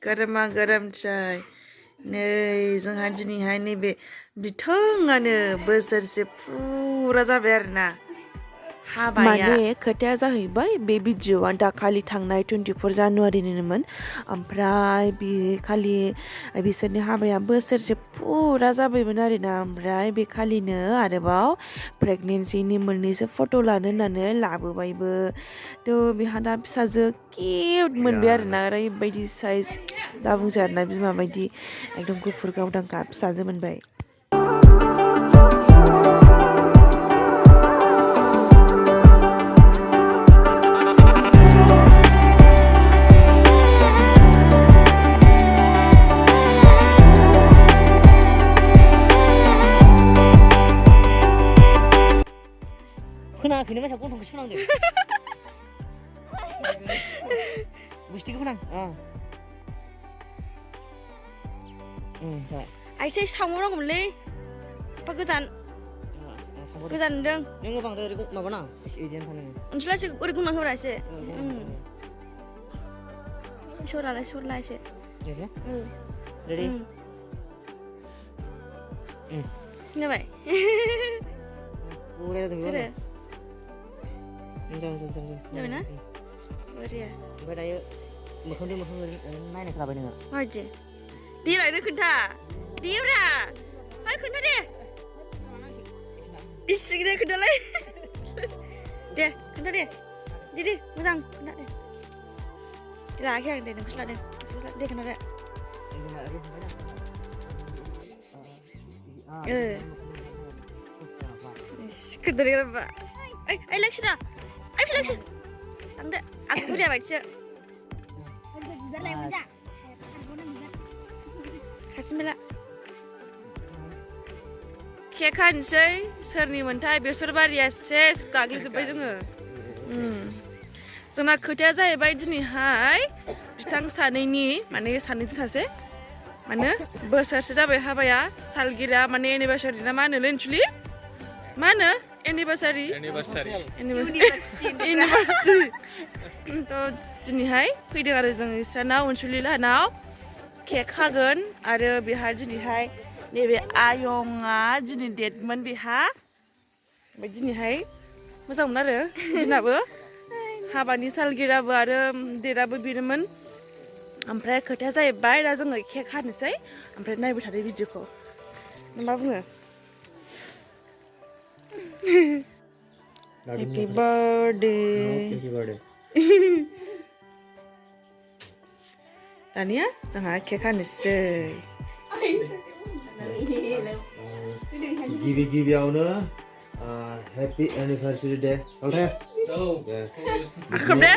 गरमा गरम चाय नै जोंहा दिनैहाय नैबे बिथोंआनो बोसोरसे फुरा जाबाय आरोना हाबाया माने खोथाया जाहैबाय बे भिडिअ'आ दाखालि थांनाय 24 जानुवारिनिमोन ओमफ्राय बे खालि बिसोरनि हाबाया बोसोरसे फुरा जाबायमोन आरोना ओमफ्राय बे खालिनो आरोबाव प्रेगनेन्सिनि मोननैसो फट' लानो होननानै लाबोबायबो थ' बिहा दा फिसाजो किउट मोनबाय आरोना ओरैबायदि साइज दा बुंसै आरोना बिमा बायदि एकदम गुफुर गावदांखा फिसाजो मोनबाय खोनाखैनो मानसिया गन्थंखौ सोनांदो गुस्थिखौ फोनां जाबाय आइसै सावनांगौमोनलै एफा गोजान गोजान नुदों नोङो बांद्राय ओरै माबाना एसे इदिनो थानाङो अनसुलासो ओरै गुंना होब्रा एसे सरलालाय सरला एसे रेडि खोनाबाय पूरा जादों आरो जाबाय जाबायना बरिया ओमफ्राय दायो मोखांजों मोखां नायनाय खोनाबाय नोङो माबायदि दे लायनो खोन्था देब्रा हाय खोन्था दे इसे गिदिर खोन्थालाय दे खोन्था दे दे मोजां खोन्था दे लायाखै आं दे नोंखौसो लादों दे खोन्था दे खोन्था दे होनबा ओइ लाखिना ओइ लाखि थांदो आं बुरिया बायदिसो खाथिमेला केक हानोसै सोरनि मोनथाय बेसर बारिया सेस गाग्लिजोब्बाय जोङो जोंना खोथाया जाहैबाय दिनैहाय बिथां सानैनि माने सानैजों सासे माने बोसोरसे जाबाय हाबाया सालगिरा माने एनिभार्सारि ना मा होनोलै अनसुलि मा होनो एनिभार्सारि थ' दिनैहाय फैदों आरो जों इस्रानाव अनसुलि लाहानाव केक हागोन आरो बेहा दिनैहाय नैबे आयंआ दिनै डेटमोन बेहा ओमफ्राय दिनैहाय मोजांमोन आरो दिनाबो हाबानि सालगिराबो आरो डेटआबो बेनोमोन ओमफ्राय खोथाया जाहैबाय दा जोङो केक हानोसै ओमफ्राय नायबाय थादो भिडिअखौ मा बुङो Happy birthday दानिया जोंहा केक हानोसै गिबियावनो हेपि एनिभार्सारि दे सालथे आखोबदे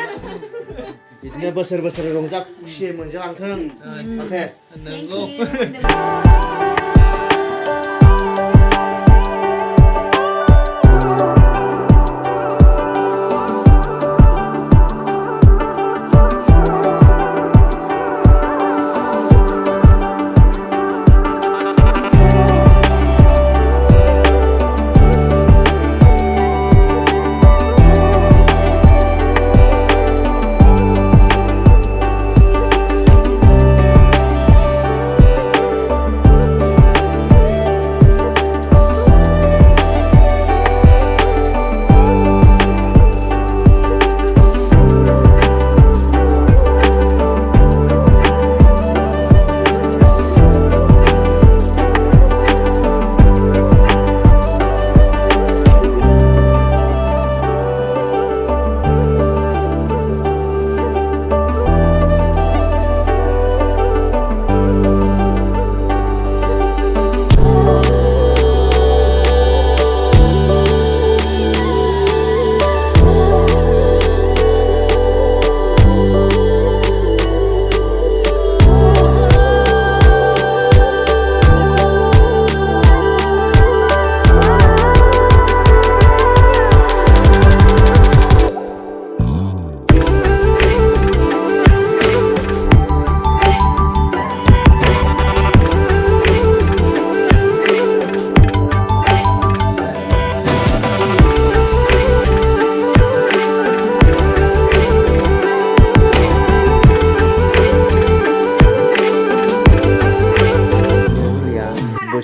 बिदिनो बोसोर बोसोर रंजा खुसि मोनजालांथों सालथे नंगौ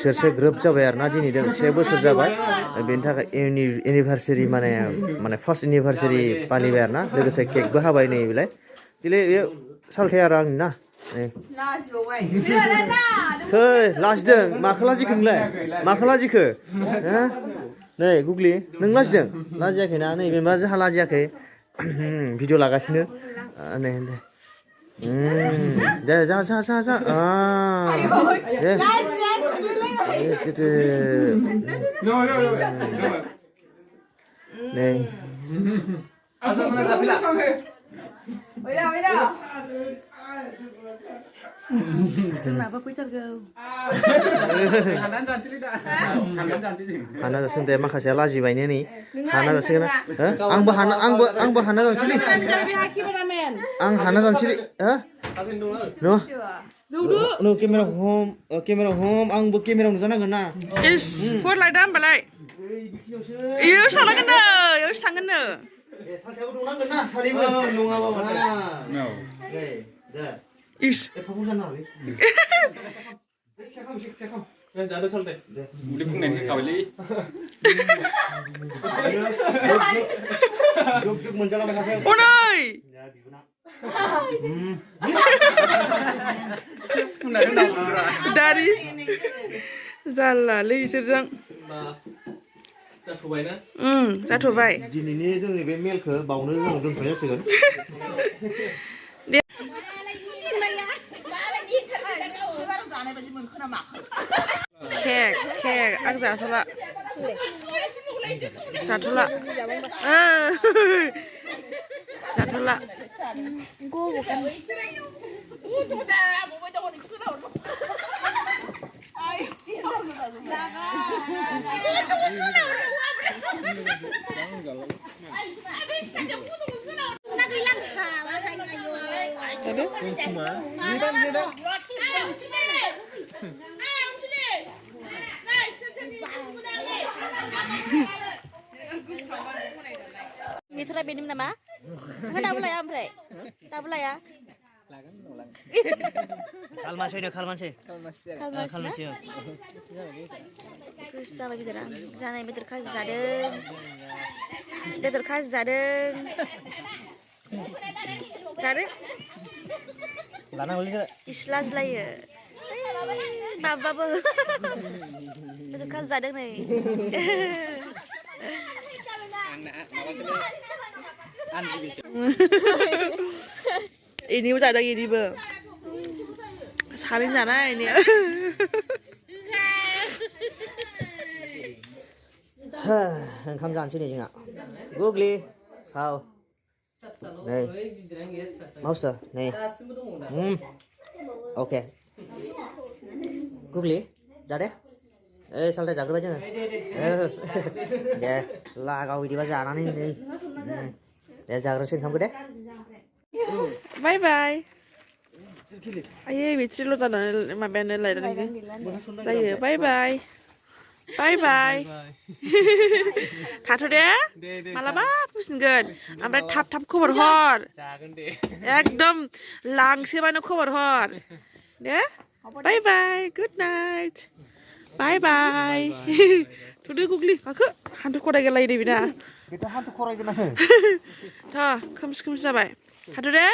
बोसोरसे ग्रोब जाबाय आरो ना दिनैजों 1 बोसोर जाबाय बेनि थाखाय एनिभार्सारि माने फार्स्ट एनिभार्सारि फालिबाय आरो ना लोगोसे केकबो हाबाय नै बेलाय दिनै बे सालथाय आरो आंनि ना खै लाजिदों माखौ लाजिखो नोंलाय माखौ लाजिखो नै गुगलि नों लाजिदों लाजियाखैना नै बेमा जोंहा लाजियाखै भिडिअ लागासिनो नै दे जा नै जोंनाबो फैथारगौ हाना जासिगोन दे माखासेया लाजिबायनो नै हाना जासिगोन आंबो हाना जानोसैलै आं हाना जानोसैलै नों केमेरा हम आंबो केमेरायाव नुजानांगोन ना इस हरलायदा होमबालाय इयो सालागोननो इयो थांगोननो सालथायाव दंनांगोन ना सानैबो नङाबा दे इस एफाखौ जानो हालै फिसा खाम जादो सालथाय उदै बुंनायनि खाबायलै जुग मोनजालांबाय थाखाय अनै दारि जारलालै इसोरजों जाथ'बायना जाथ'बाय दिनैनि जोंनि बे मेलखौ बावनो जों दोनथ'नाय जासिगोन केक आं जाथ'ला जाथ'ला Nitra benim nama? Kenapa lah ya, Ambre? Kenapa lah ya? Kalmasih. Susah bagi jarang. Jangan yang betul kas zadeng. Betul kas zadeng. Tadi? Lana boleh tak? Islas lah ya. Baba bu. Betul kas zadeng nih. Ini udah ada gini bu, salin sana ini. Oंखाम जानोसै नै जोंहा गुगलि हाव नै माउसटा नै अके गुगलि जादे सालथाय जाग्रोबाय जोङो दे लागाव बिदिबा जानानै नै दे जाग्रोसै ओंखामखौ दे Bye bye. Ayo bicara lo tanah mabiannya lain lagi. Saya bye bye. Bye bye. Tato deh. Malaba pusinggan. Ambil tap cover hor. Ekdom langsir mana cover hor. Deh. Bye bye. Good night. Bye bye. Tuh Google. Aku hantu korai gelai deh bina. kita hantu korai kenapa Tuh, kems sampai. Tato deh.